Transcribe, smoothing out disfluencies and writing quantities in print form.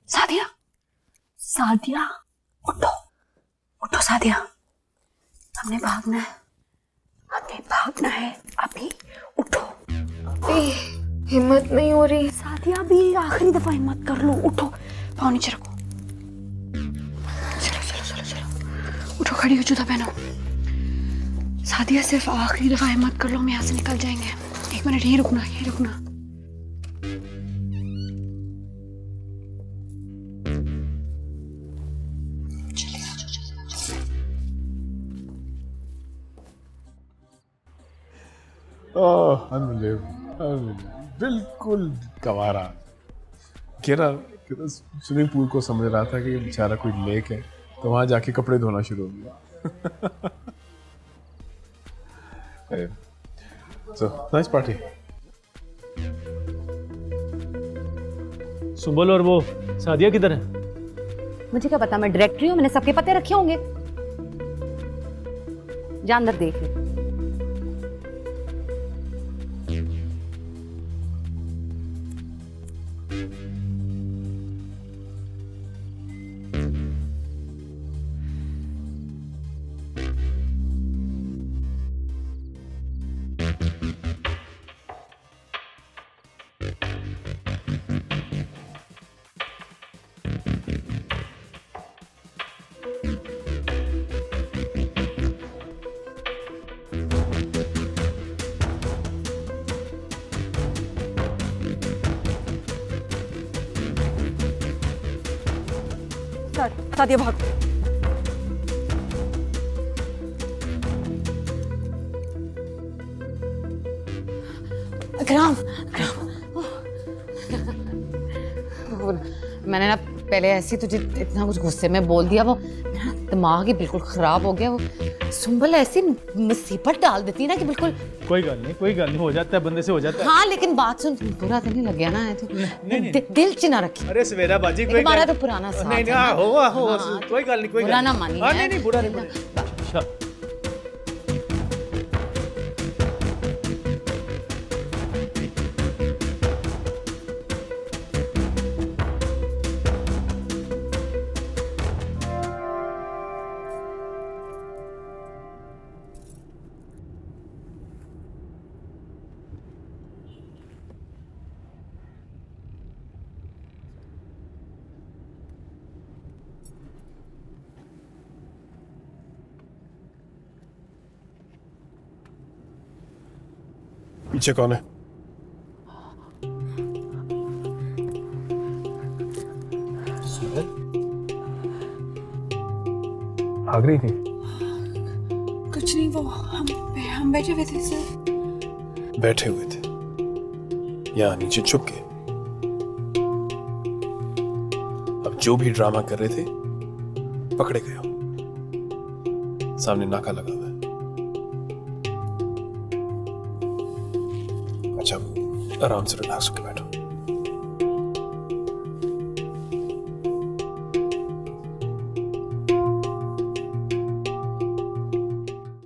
सादिया, सादिया, उठो, उठो सादिया, हमने भागना है, हमें भागना है, अभी उठो। हिम्मत नहीं हो रही। सादिया, अभी आखिरी दफा हिम्मत कर लो, उठो, पाँव नीचे रखो। चलो चलो चलो चलो, उठो, खड़ी हो, जूता पहनो। सादिया, सिर्फ आखिरी दफा हिम्मत कर लो, हम यहाँ से निकल जाएंगे। एक मिनट, यहीं रुकना, यहीं रुकना। बिल्कुल गवारा। कह रहा स्विमिंग पूल को समझ रहा था कि बेचारा कोई लेक है, तो वहां जाके कपड़े धोना शुरू हो गया। So, nice party. सुबल और वो सादिया किधर है? मुझे क्या पता, मैं डायरेक्टरी हूँ, मैंने सबके पते रखे होंगे। जा अंदर देख ले। सादिया, भागो। अकराम, मैंने ना पहले ऐसे तुझे इतना कुछ गुस्से में बोल दिया, वो मेरा दिमाग ही बिल्कुल खराब हो गया। वो सुंबल ऐसी मुसीबत डाल देती है ना कि बिल्कुल। कोई गल नहीं, हो जाता है, बंदे से हो जाता है। हाँ, लेकिन बात सुन, बुरा तो नहीं लग गया ना? है तो नहीं। दिल च ना रखी। अरे सवेरा बाजी, कोई हमारा तो पुराना साथ नहीं, है। हो कोई गल नहीं, कोई बुरा ना मानी। नहीं, बुरा नहीं। अच्छा, पीछे कौन है? भाग रही थी? कुछ नहीं, वो हम बैठे हुए थे सर। बैठे हुए थे यहाँ नीचे छुप के? अब जो भी ड्रामा कर रहे थे पकड़े गए हो। सामने नाका लगा हुआ है। अच्छा, आराम से रिलैक्स होकर बैठो।